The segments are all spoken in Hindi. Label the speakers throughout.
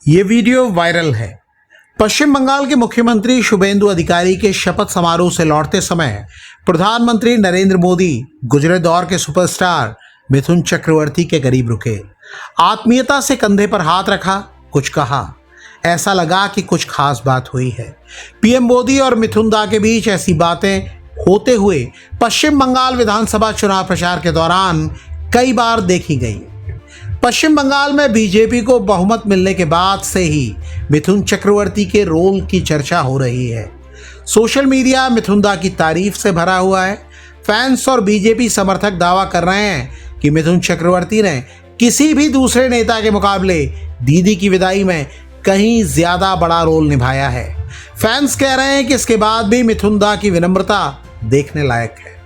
Speaker 1: ये वीडियो वायरल है। पश्चिम बंगाल के मुख्यमंत्री शुभेंदु अधिकारी के शपथ समारोह से लौटते समय प्रधानमंत्री नरेंद्र मोदी गुजरे दौर के सुपरस्टार मिथुन चक्रवर्ती के करीब रुके। आत्मीयता से कंधे पर हाथ रखा, कुछ कहा। ऐसा लगा कि कुछ खास बात हुई है। पीएम मोदी और मिथुन दा के बीच ऐसी बातें होते हुए पश्चिम बंगाल विधानसभा चुनाव प्रचार के दौरान कई बार देखी गई। पश्चिम बंगाल में बीजेपी को बहुमत मिलने के बाद से ही मिथुन चक्रवर्ती के रोल की चर्चा हो रही है। सोशल मीडिया मिथुन दा की तारीफ से भरा हुआ है। फैंस और बीजेपी समर्थक दावा कर रहे हैं कि मिथुन चक्रवर्ती ने किसी भी दूसरे नेता के मुकाबले दीदी की विदाई में कहीं ज्यादा बड़ा रोल निभाया है। फैंस कह रहे हैं कि इसके बाद भी मिथुन दा की विनम्रता देखने लायक है।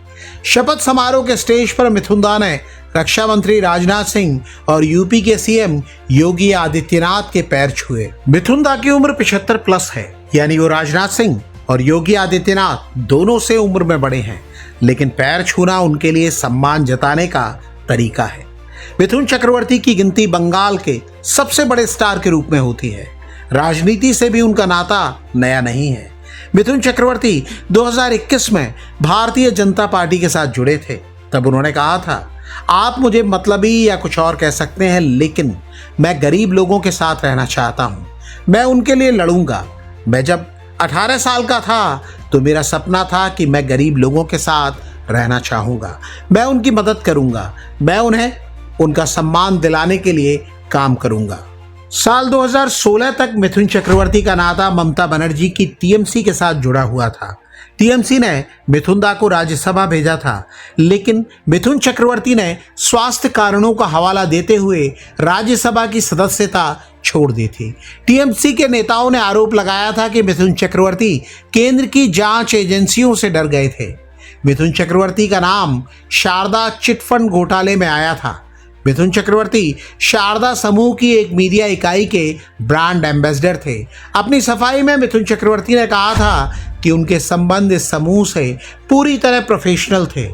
Speaker 1: शपथ समारोह के स्टेज पर मिथुन दा ने रक्षा मंत्री राजनाथ सिंह और यूपी के सीएम योगी आदित्यनाथ के पैर छुए। मिथुन दा की उम्र 75 प्लस है, यानी वो राजनाथ सिंह और योगी आदित्यनाथ दोनों से उम्र में बड़े हैं, लेकिन पैर छूना उनके लिए सम्मान जताने का तरीका है। मिथुन चक्रवर्ती की गिनती बंगाल के सबसे बड़े स्टार के रूप में होती है। राजनीति से भी उनका नाता नया नहीं है। मिथुन चक्रवर्ती 2021 में भारतीय जनता पार्टी के साथ जुड़े थे। तब उन्होंने कहा था, आप मुझे मतलबी या कुछ और कह सकते हैं, लेकिन मैं गरीब लोगों के साथ रहना चाहता हूं। मैं उनके लिए लड़ूंगा। मैं जब 18 साल का था तो मेरा सपना था कि मैं गरीब लोगों के साथ रहना चाहूंगा। मैं उनकी मदद करूंगा। मैं उन्हें उनका सम्मान दिलाने के लिए काम करूंगा। साल 2016 तक मिथुन चक्रवर्ती का नाता ममता बनर्जी की टीएमसी के साथ जुड़ा हुआ था। टीएमसी ने मिथुन दा को राज्यसभा भेजा था, लेकिन मिथुन चक्रवर्ती ने स्वास्थ्य कारणों का हवाला देते हुए राज्यसभा की सदस्यता छोड़ दी थी। टीएमसी के नेताओं ने आरोप लगाया था कि मिथुन चक्रवर्ती केंद्र की जांच एजेंसियों से डर गए थे। मिथुन चक्रवर्ती का नाम शारदा चिटफंड घोटाले में आया था। मिथुन चक्रवर्ती शारदा समूह की एक मीडिया इकाई के ब्रांड एम्बेसडर थे। अपनी सफाई में मिथुन चक्रवर्ती ने कहा था कि उनके संबंध इस समूह से पूरी तरह प्रोफेशनल थे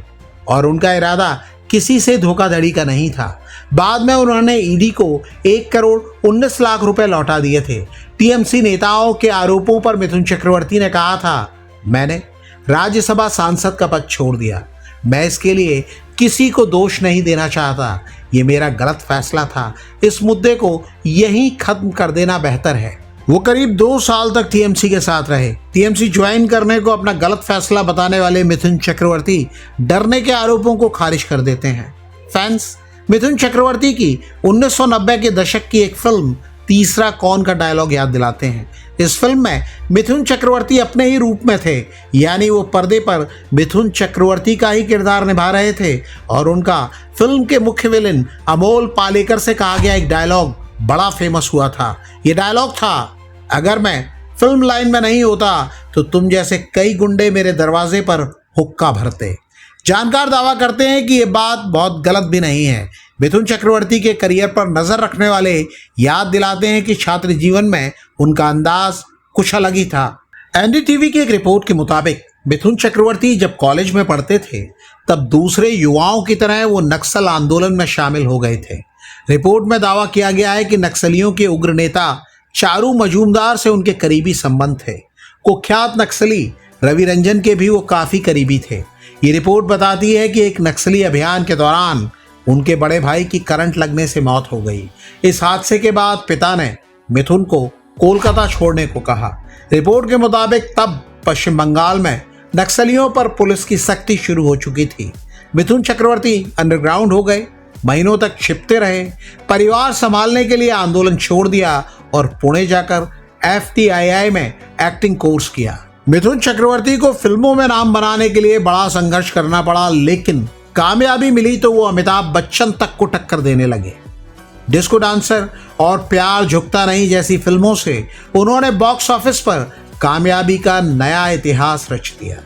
Speaker 1: और उनका इरादा किसी से धोखाधड़ी का नहीं था। बाद में उन्होंने ईडी को 1 करोड़ 19 लाख रुपए लौटा दिए थे। टीएमसी नेताओं के आरोपों पर मिथुन चक्रवर्ती ने कहा था, मैंने राज्यसभा सांसद का पद छोड़ दिया। मैं इसके लिए किसी को दोष नहीं देना चाहता। ये मेरा गलत फैसला था। इस मुद्दे को यहीं खत्म कर देना बेहतर है। वो करीब 2 साल तक टीएमसी के साथ रहे। टीएमसी ज्वाइन करने को अपना गलत फैसला बताने वाले मिथुन चक्रवर्ती डरने के आरोपों को खारिज कर देते हैं। फैंस मिथुन चक्रवर्ती की 1990 के दशक की एक फिल्म तीसरा कौन का डायलॉग याद दिलाते हैं। इस फिल्म में मिथुन चक्रवर्ती अपने ही रूप में थे, यानी वो पर्दे पर मिथुन चक्रवर्ती का ही किरदार निभा रहे थे और उनका फिल्म के मुख्य विलेन अमोल पालेकर से कहा गया एक डायलॉग बड़ा फेमस हुआ था। ये डायलॉग था, अगर मैं फिल्म लाइन में नहीं होता तो तुम जैसे कई गुंडे मेरे दरवाजे पर हुक्का भरते। जानकार दावा करते हैं कि ये बात बहुत गलत भी नहीं है। मिथुन चक्रवर्ती के करियर पर नजर रखने वाले याद दिलाते हैं कि छात्र जीवन में उनका अंदाज कुछ अलग ही था। एनडीटीवी की एक रिपोर्ट के मुताबिक मिथुन चक्रवर्ती जब कॉलेज में पढ़ते थे तब दूसरे युवाओं की तरह वो नक्सल आंदोलन में शामिल हो गए थे। रिपोर्ट में दावा किया गया है कि नक्सलियों के उग्र नेता चारू मजूमदार से उनके करीबी संबंध थे। कुख्यात नक्सली रवि रंजन के भी वो काफी करीबी थे। ये रिपोर्ट बताती है कि एक नक्सली अभियान के दौरान उनके बड़े भाई की करंट लगने से मौत हो गई। इस हादसे के बाद पिता ने मिथुन को कोलकाता छोड़ने को कहा। रिपोर्ट के मुताबिक तब पश्चिम बंगाल में नक्सलियों पर पुलिस की सख्ती शुरू हो चुकी थी। मिथुन चक्रवर्ती अंडरग्राउंड हो गए, महीनों तक छिपते रहे, परिवार संभालने के लिए आंदोलन छोड़ दिया और पुणे जाकर FTII में एक्टिंग कोर्स किया। मिथुन चक्रवर्ती को फिल्मों में नाम बनाने के लिए बड़ा संघर्ष करना पड़ा, लेकिन कामयाबी मिली तो वो अमिताभ बच्चन तक को टक्कर देने लगे। डिस्को डांसर और प्यार झुकता नहीं जैसी फिल्मों से उन्होंने बॉक्स ऑफिस पर कामयाबी का नया इतिहास रच दिया।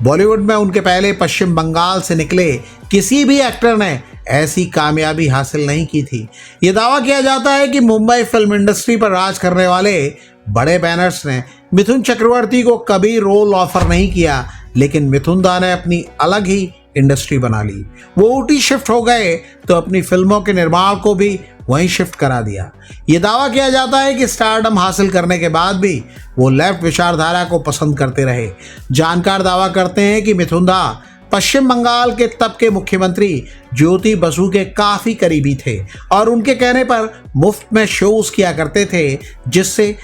Speaker 1: बॉलीवुड में उनके पहले पश्चिम बंगाल से निकले किसी भी एक्टर ने ऐसी कामयाबी हासिल नहीं की थी। ये दावा किया जाता है कि मुंबई फिल्म इंडस्ट्री पर राज करने वाले बड़े बैनर्स ने मिथुन चक्रवर्ती को कभी रोल ऑफर नहीं किया, लेकिन मिथुन दा ने अपनी अलग ही इंडस्ट्री बना ली। वो ऊटी शिफ्ट हो गए तो अपनी फिल्मों के निर्माण को भी वहीं शिफ्ट करा दिया। ये दावा किया जाता है कि स्टारडम हासिल करने के बाद भी वो लेफ्ट विचारधारा को पसंद करते रहे। जानकार दावा करते हैं कि मिथुन दा पश्चिम बंगाल के तब के मुख्यमंत्री ज्योति बसु के काफी करीबी थे और उनके कहने पर मुफ्त में शोज किया करते थे जिससे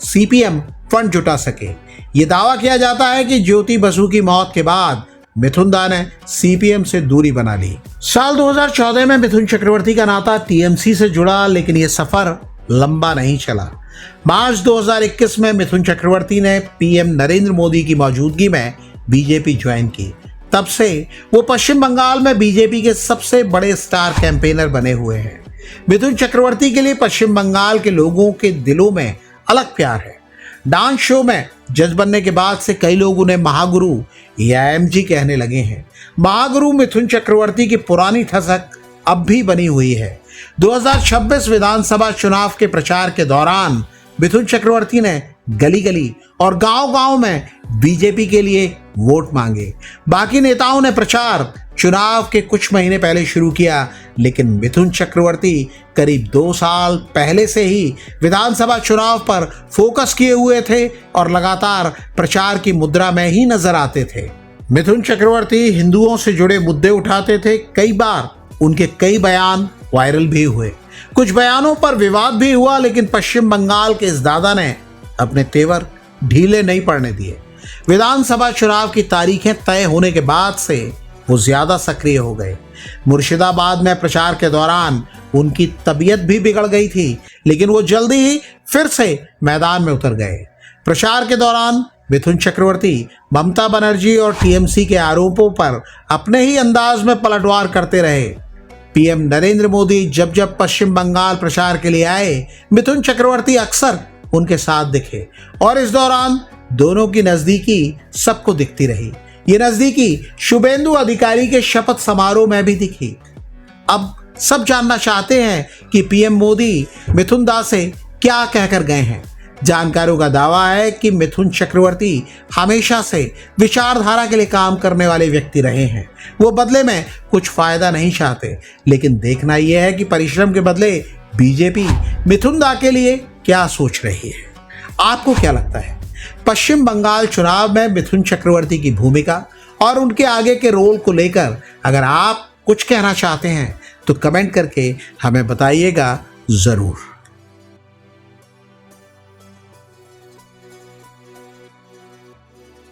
Speaker 1: सीपीएम फंड जुटा सके। ये दावा किया जाता है कि ज्योति बसु की मौत के बाद मिथुन दा ने सीपीएम से दूरी बना ली। साल 2014 में मिथुन चक्रवर्ती का नाता टीएमसी से जुड़ा, लेकिन यह सफर लंबा नहीं चला। मार्च 2021 में मिथुन चक्रवर्ती ने पीएम नरेंद्र मोदी की मौजूदगी में बीजेपी ज्वाइन की। तब से वो पश्चिम बंगाल में बीजेपी के सबसे बड़े स्टार कैंपेनर बने हुए हैं। मिथुन चक्रवर्ती के लिए पश्चिम बंगाल के लोगों के दिलों में अलग प्यार है। डांस शो में जज बनने के बाद से कई लोग उन्हें महागुरु या एमजी कहने लगे हैं। महागुरु मिथुन चक्रवर्ती की पुरानी ठसक अब भी बनी हुई है। 2026 विधानसभा चुनाव के प्रचार के दौरान मिथुन चक्रवर्ती ने गली गली और गांव-गांव में बीजेपी के लिए वोट मांगे। बाकी नेताओं ने प्रचार चुनाव के कुछ महीने पहले शुरू किया, लेकिन मिथुन चक्रवर्ती करीब 2 साल पहले से ही विधानसभा चुनाव पर फोकस किए हुए थे और लगातार प्रचार की मुद्रा में ही नजर आते थे। मिथुन चक्रवर्ती हिंदुओं से जुड़े मुद्दे उठाते थे। कई बार उनके कई बयान वायरल भी हुए। कुछ बयानों पर विवाद भी हुआ, लेकिन पश्चिम बंगाल के इस दादा ने अपने तेवर ढीले नहीं पड़ने दिए। विधानसभा चुनाव की तारीखें तय होने के बाद से वो ज्यादा सक्रिय हो गए। मुर्शिदाबाद में प्रचार के दौरान उनकी तबीयत भी बिगड़ गई थी, लेकिन वो जल्दी ही फिर से मैदान में उतर गए। प्रचार के दौरान मिथुन चक्रवर्ती ममता बनर्जी और टीएमसी के आरोपों पर अपने ही अंदाज में पलटवार करते रहे। पीएम नरेंद्र मोदी जब जब पश्चिम बंगाल प्रचार के लिए आए, मिथुन चक्रवर्ती अक्सर उनके साथ दिखे और इस दौरान दोनों की नजदीकी सबको दिखती रही। ये नजदीकी शुभेंदु अधिकारी के शपथ समारोह में भी दिखी। अब सब जानना चाहते हैं कि पीएम मोदी मिथुन दा से क्या कहकर गए हैं। जानकारों का दावा है कि मिथुन चक्रवर्ती हमेशा से विचारधारा के लिए काम करने वाले व्यक्ति रहे हैं। वो बदले में कुछ फायदा नहीं चाहते, लेकिन देखना यह है कि परिश्रम के बदले बीजेपी मिथुन दा के लिए क्या सोच रही है। आपको क्या लगता है? पश्चिम बंगाल चुनाव में मिथुन चक्रवर्ती की भूमिका और उनके आगे के रोल को लेकर अगर आप कुछ कहना चाहते हैं तो कमेंट करके हमें बताइएगा जरूर।